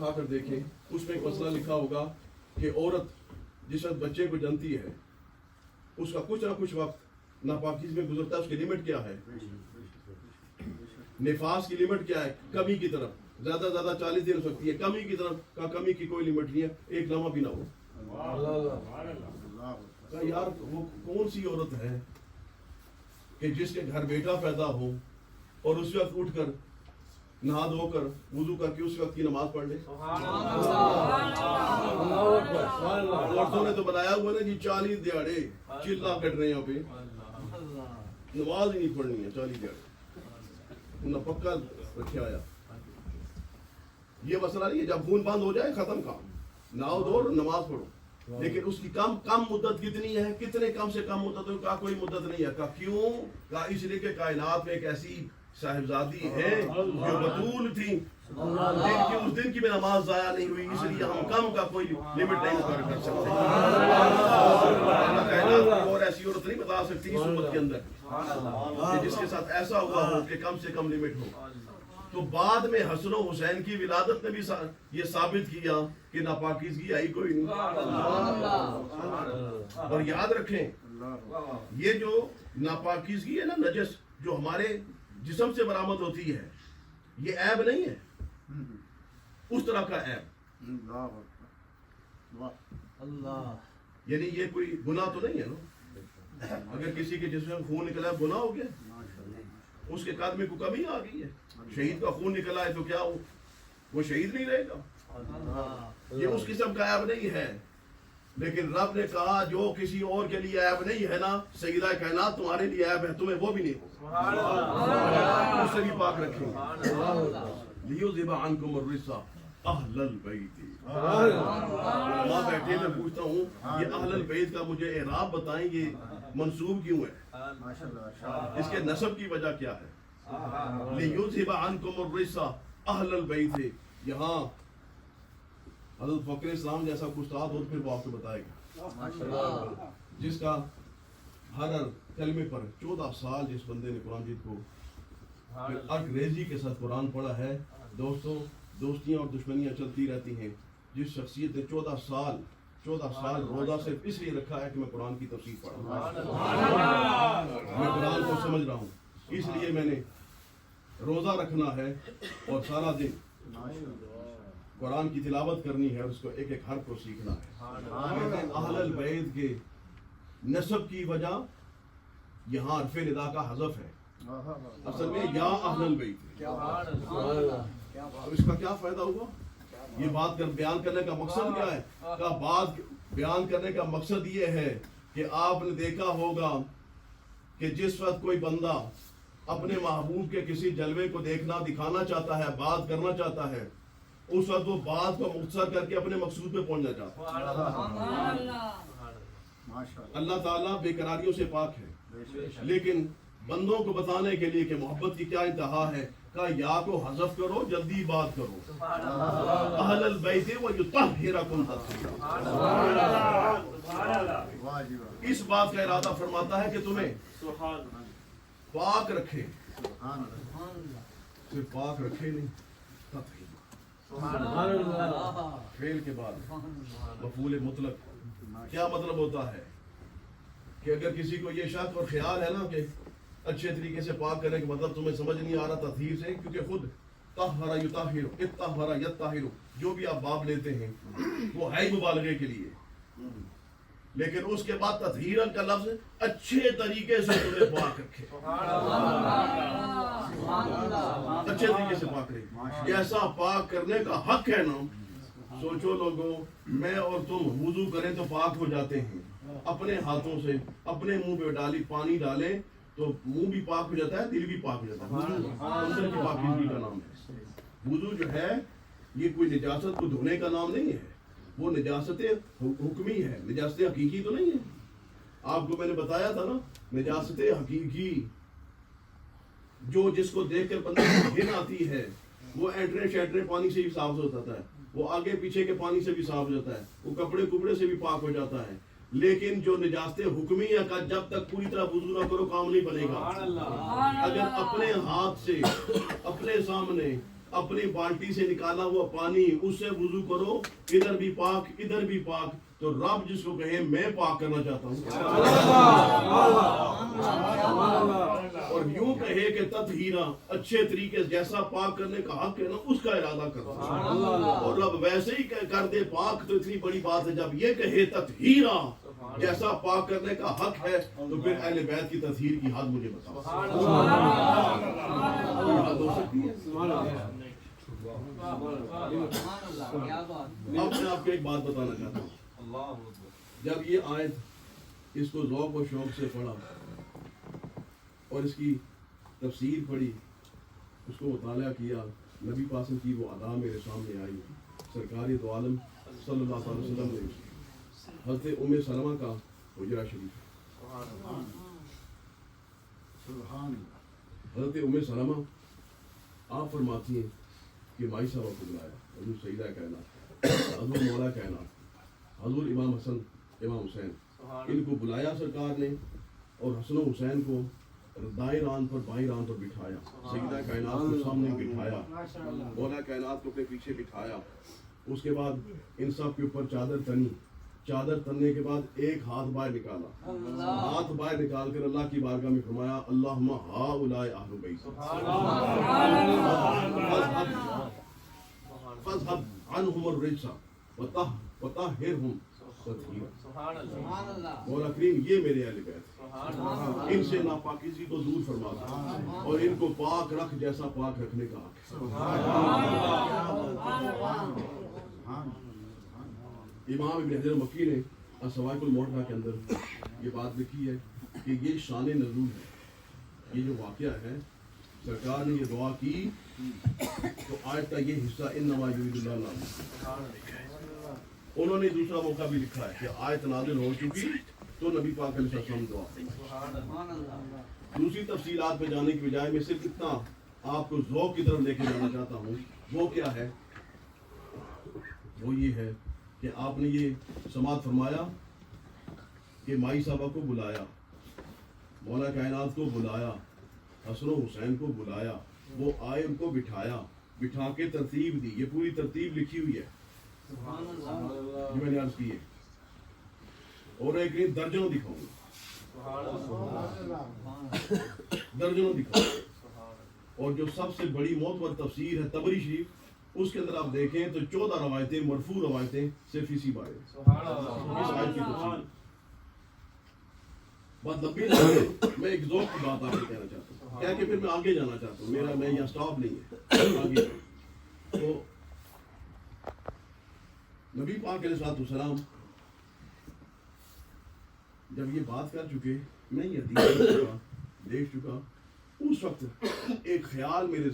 उठा कर देखें, उसमें एक मसला लिखा होगा कि औरत जिस वक्त बच्चे को जनती है उसका कुछ ना कुछ वक्त नापाकीज़ में गुजरता है, उसकी लिमिट क्या है, निफास की लिमिट क्या है, कमी की तरफ, ज्यादा ज्यादा 40 दिन हो सकती है, कमी की तरफ का कमी की कोई लिमिट नहीं है, एक लम्हा भी ना हो। यार वो कौन सी औरत है कि जिसके घर बेटा पैदा हो और उस वक्त उठकर नहा धोकर वुजू करके उस वक्त की नमाज पढ़ ले। औरतों ने तो बनाया हुआ ना जी 40 दिहाड़े चिल्ला कट रहे हैं यहाँ पे, नमाज ही नहीं पढ़नी है 40 दिहाड़े, उन्हें पक्का रखे आया। ये मसला नहीं है, जब खून बंद हो जाए खत्म काम, नहाओ धो नमाज पढ़ो, लेकिन उसकी कम मुद्दत कितनी है, कितने कम से कम मुद्दत का कोई मुद्दत नहीं है। का क्यों? का इसलिए कि कायनात में एक ऐसी साहिबजादी है जो बतूल थी, लेकिन उस दिन की भी नमाज जाया नहीं हुई, इसलिए हम कम का कोई लिमिट नहीं मुकर्रर कर सकते। और ऐसी औरत नहीं बता सकती इस उम्मत के अंदर कि जिसके साथ ऐसा हुआ हो कि कम से कम लिमिट हो। तो बाद में हसन हुसैन की विलादत ने भी ये साबित किया कि नापाकीज़गी आई कोई नहीं। और याद रखें, ये जो नापाकीज़गी है ना, नजस जो हमारे जिस्म से बरामद होती है, ये ऐब नहीं है, उस तरह का ऐब, यानी ये कोई गुनाह तो नहीं है ना। अगर किसी के जिस्म में खून निकला गुनाह हो गया, उसके कद में कोई कमी आ गई है। शहीद का खून निकला है तो क्या वो शहीद नहीं रहेगा? ये उस किस्म का ऐब नहीं है। लेकिन रब ने कहा जो किसी और के लिए ऐब नहीं है ना, सईदा कायनात तुम्हारे लिए ऐब है, तुम्हें वो भी नहीं होगा, उससे भी पाक रखेंगे। लियुज़हिबा अन्कुम अर्रिज्सा अहलल बैत। वहाँ बैठे मैं पूछता हूँ, ये अहलल बैत का मुझे एराब बताएं, ये मंसूब क्यों है, इसके नसब की वजह क्या है? लियुज़हिबा अन्कुम अर्रिज्सा अहलल बैत। यहाँ हज़रत फ़क्र इस्लाम जैसा कुस्ताद हो फिर वो आपको बताएगा, जिसका हर कलमे पर 14 साल जिस बंदे ने कुरान मजीद को अंग्रेजी के साथ कुरान पढ़ा है। दोस्तों, दोस्तियाँ और दुश्मनियाँ चलती रहती हैं। जिस शख्सियत ने 14 साल रोज़ा सिर्फ इसलिए रखा है कि मैं कुरान की तफसीर पढ़ा, मैं कुरान को समझ रहा हूँ, इसलिए मैंने रोज़ा रखना है और सारा दिन कुरान की तिलावत करनी है और उसको एक एक हर्फ को सीखना है। अहलल बैत के नसब की वजह यहाँ हर्फ निदा का हज़फ है, असल में या अहलल बैत। तो इसका क्या फायदा हुआ? ये बात बयान करने का मकसद क्या है? का बात बयान करने का मकसद ये है कि आपने देखा होगा कि जिस वक्त कोई बंदा अपने महबूब के किसी जलवे को देखना दिखाना चाहता है, बात करना चाहता है, उस वक्त वो बात को मुख्तसर करके अपने मकसूद पे पहुंचना चाहता है। अल्लाह ताला बेकरारियों से पाक है, लेकिन बंदों को बताने के लिए कि मोहब्बत की क्या इंतहा है, का या को हज़फ करो, जल्दी बात करो। अहलल बैत व युतहिरकुम तत्हीरा। इस बात का इरादा फरमाता है कि तुम्हें पाक रखे, सिर्फ पाक रखे नहीं, फेल के बाद मफूल मुतलक। क्या मतलब होता है कि अगर किसी को ये शक और ख्याल है ना कि अच्छे तरीके से पाक करने के मतलब तुम्हें समझ नहीं आ रहा तत्हीर से, क्योंकि खुद तहरा युताहिरु इत्तहरा यत्ताहिरु जो भी आप बाब लेते हैं वो है मुबालगे के लिए, लेकिन उसके बाद तत्हीरन का लफ्ज अच्छे तरीके से तुम्हें पाक रखे, अच्छे तरीके से पाक रखे। जैसा पाक करने का हक है ना, सोचो लोगों, मैं और तुम वुजू करें तो पाक हो जाते हैं, अपने हाथों से अपने मुंह पे डाली पानी डालें तो मुंह भी पाक हो जाता है, दिल भी पाक हो जाता है। वुजू की पाकीज़गी का नाम है। वुजू जो है ये कोई निजासत को धोने का नाम नहीं है, वो निजासत हुक्मी है, निजासत हकीकी तो नहीं है। आपको मैंने बताया था ना, निजासत हकीकी जो जिसको देखकर बंदे को घिन आती है, वो एंट्रे शैट्रे पानी से भी साफ हो जाता है, वो आगे पीछे के पानी से भी साफ हो जाता है, वो कपड़े कुपड़े से भी पाक हो जाता है। लेकिन जो निजासत हुक्मिया का जब तक पूरी तरह वुजू ना करो काम नहीं बनेगा। अगर अपने हाथ से अपने सामने اپنی بالٹی سے نکالا ہوا پانی اس سے وضو کرو، ادھر بھی پاک ادھر بھی پاک، تو رب جس کو کہے میں پاک کرنا چاہتا ہوں، اور یوں کہے کہ تطہیرا اچھے طریقے جیسا پاک کرنے کا حق ہے نا اس کا ارادہ کرو، اور رب ویسے ہی کر دے پاک، تو اتنی بڑی بات ہے۔ جب یہ کہے تطہیرا جیسا پاک کرنے کا حق ہے، تو پھر اہل بیت کی تطہیر کی حد مجھے بتاؤ، حد ہو سکتی ہے؟ اب میں آپ کو ایک بات بتانا چاہتا ہوں، جب یہ آیت اس کو ذوق و شوق سے پڑھا اور اس کی تفسیر پڑھی، اس کو مطالعہ کیا، نبی پاسم کی وہ ادا میرے سامنے آئی، سرکار دو عالم صلی اللہ علیہ وسلم نے حضرت ام سلمہ کا حجرہ شریف، حضرت ام سلمہ آپ فرماتی ہیں کہ مائی صاحب کو بلایا، حضور سیدہ کائنات، حضور مولا کائنات، حضور امام حسن امام حسین، ان کو بلایا سرکار نے، اور حسن و حسین کو دائیں ران پر بائیں ران پر بٹھایا، سیدہ کائنات کو سامنے بٹھایا، مولا کائنات کو اپنے پیچھے بٹھایا، اس کے بعد ان سب کے اوپر چادر تنی، چادر تننے کے بعد ایک ہاتھ باہر نکالا، ہاتھ باہر نکال کر اللہ کی بارگاہ میں فرمایا اللہم ہؤلاء اہل بیت فاذهب عنہم الرجس وطہرہم تطہیرا۔ مولا کریم یہ میرے اہل بیت، ان سے ناپاکیزی کو دور فرما دے اور ان کو پاک رکھ جیسا پاک رکھنے کا حق ہے۔ امام ابن حجر مکی نے الصواعق المرضیہ کے اندر یہ بات لکھی ہے کہ یہ شان نزول ہے، یہ جو واقعہ ہے، سرکار نے یہ دعا کی تو آیت کا یہ حصہ انما یرید اللہ، انہوں نے دوسرا موقع بھی لکھا ہے کہ آیت نازل ہو چکی تو نبی پاک علیہ السلام دعا۔ دوسری تفصیلات پہ جانے کی بجائے میں صرف اتنا آپ کو ذوق کی طرف لے کے جانا چاہتا ہوں، وہ کیا ہے؟ وہ یہ ہے کہ آپ نے یہ سماعت فرمایا کہ مائی صاحبہ کو بلایا، مولا کائنات کو بلایا، حسن و حسین کو بلایا، وہ آئے ان کو بٹھایا، بٹھا کے ترتیب دی، یہ پوری ترتیب لکھی ہوئی ہے جو میں نے عرض کی ہے، اور ایک نہیں درجنوں دکھاؤں گا، درجنوں دکھاؤں گا، اور جو سب سے بڑی معتبر تفسیر ہے طبری شریف، اس کے اندر آپ دیکھیں تو 14 روایتیں مرفوع روایتیں صرف اسی بارے اس آیت کی تفسیر۔ بات لمبی نہیں، میں ایک ذوق کی بات آپ کو کہنا چاہتا ہوں، کیا کہ پھر میں آگے جانا چاہتا ہوں، میں یہاں سٹاپ نہیں ہے، آگے تو نبی پاک علیہ السلام جب یہ بات کر چکے، میں یہ حدیث دیکھ چکا، اس وقت ایک خیال میرے